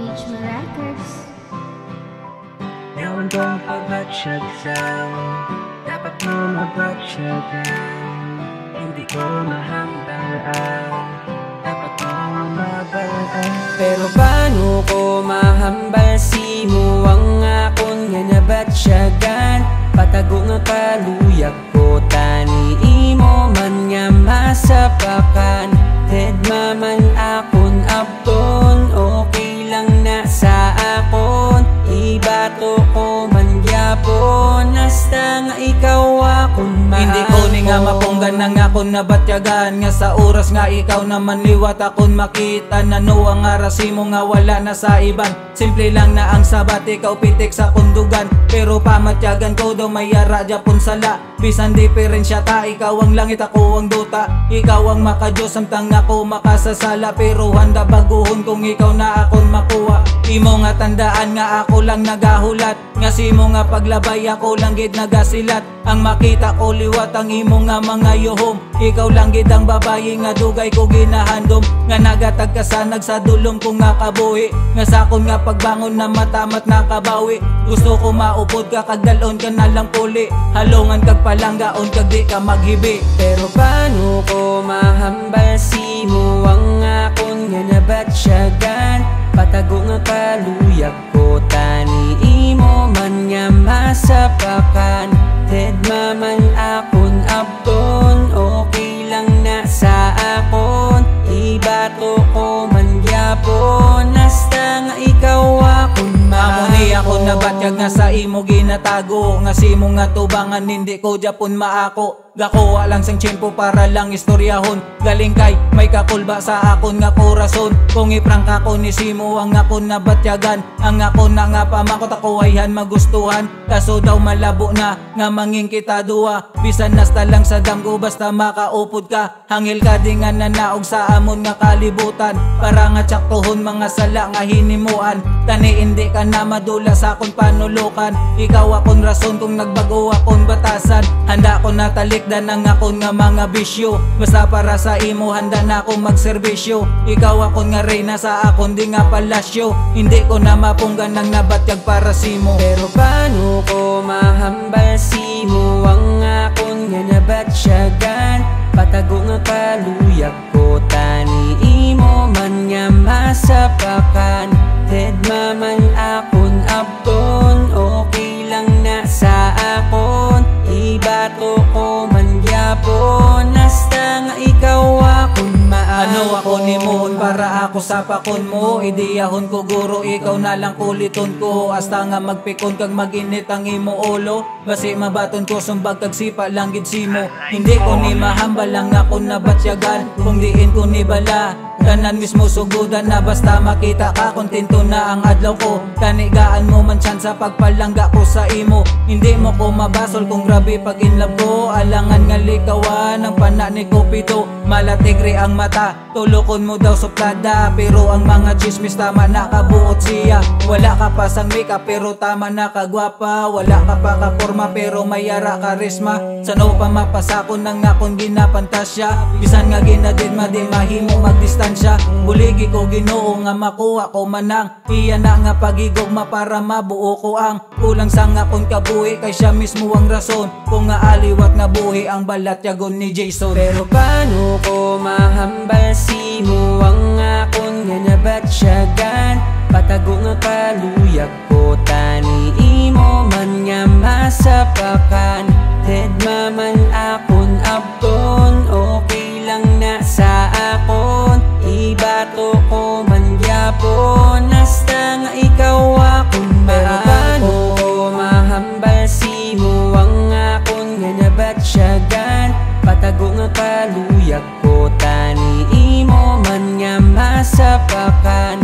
HM Records. Ewan kong pagbatsyagan, dapat mo mabatsyagan. Hindi ko mahambalaan, dapat mo mabalaan. Pero paano ko mahambal si mo ang akon nga nabatsyagan? Patago nga kaluyak ko, tani imo man nga masapakan. Dead maman akon apton, okay lang na sa akon. Ibato ko man gyapon, hasta nga ikaw akon maakon. Hindi ko ni nga mapunggan ng akon nabatyagan, nga sa oras nga ikaw naman liwat akon makita. Nano ang arasi mo nga wala na sa iban. Simple lang na ang sabat, ikaw pitik sa kundugan. Pero pamatyagan ko daw may yara Japon sala. Bisan diferensya ta, ikaw ang langit ako ang duta. Ikaw ang makadiyos samtang ako makasasala. Pero handa baguhon kung ikaw na akon makuha. Imo nga tandaan nga ako lang nagahulat, nga si mo nga paglabay ako lang gid nagasilat. Ang makita ko liwat ang imo nga mga yuhom. Ikaw lang gid ang babayi nga dugay ko ginahandom. Nga nagatag ka sa nagsadulom kong nakabuhi. Nga sakon nga pagbangon na matamat nakabawi. Gusto ko maupod ka kagdalon ka na lang puli. Halongan kag palanggaon kag di ka maghibi. Pero paano ko mahambal si mo ang akon nga nabatsyagan? Patago nga kaluyak ko, tani imo man nga masapakan. Dead maman akon apton, okay lang na sa akon. Ibato ko man gyapon, hasta nga ikaw akon maakon. Amo ni ako nabatyag nga sa imo ginatago, nga si mo nga tubangan hindi ko Japon maako. Gakuha lang sang tiyempo para lang istoryahon. Galing kay may kakulba sa akon nga korason. Kung iprangka ko ni Simo ang akon nabatyagan, ang akon na nga pamakot ako ayhan magustuhan. Kaso daw malabo na nga manging kita duwa. Bisan nasta lang sa damgo basta makaupod ka. Hangil ka di nga nanaog sa amon nga kalibutan. Para nga tsaktohon mga sala nga hinimuan. Tani hindi ka na madula sa akon panulukan. Ikaw akon rason kung nagbago akon batasan. Handa ko natalik dan ang akon nga mga bisyo. Basta para sa imo handa na akong magserbisyo. Ikaw akon nga reyna sa akon di nga palasyo. Hindi ko na mapunggan ng nabatyag para simo. Pero paano ko mahambal si mo ang akon nga nabatsyagan? Patago nga kaluyak ko, tani imo man nga masapakan. Dead maman akon apton, okay lang na sa akon. Ibato ko man gyapon, hasta nga ikaw akon maakon. Ano ako ni Moon para ako sa pakon mo. Idiyahon ko guro ikaw na lang kuliton ko. Hasta nga magpikon kag maginit ang imo ulo. Basi mabaton ko sumbag kag sipa lang gid simo. Hindi ko ni mahambal lang ako nabatyagan. Kung diin ko ni bala kanan mismo sugudan na basta makita ka kontento na ang adlaw ko. Kanigaan mo man sa pagpalangga ko sa imo. Hindi mo ko mabasol kung grabe pag in love ko. Alangan nga likawan ang pana ni Kupito. Malatigre ang mata, tulokon mo daw suplada. Pero ang mga chismis tama nakabuot siya. Wala ka pa sang makeup pero tama nakagwapa. Wala ka pa kaporma pero mayara karisma. Sano pa mapasakon ng akong ginapantasya. Bisan nga ginadid di mahimo magdistansya. Buligi ko Ginoo nga makuha ko manang. Iya na nga pagigugma para mabuo ko ang kulang sang akong kabuhi. Kay siya mismo ang rason kung nga aliwat na buhi ang balatyagon ni Jason. Pero paano ko mahambal si mo ang akon nga nabatsyagan? Patago nga kaluyak ko, tani imo man nga masapakan. Dead maman akon apton, okay lang na sa akon. Ibato ko man gyapon, hasta nga ikaw akon maakon. Pero paano ko mahambal si mo ang akon nga nabatsyagan? Patago nga kaluyak ko, tani imo man nga masapakan.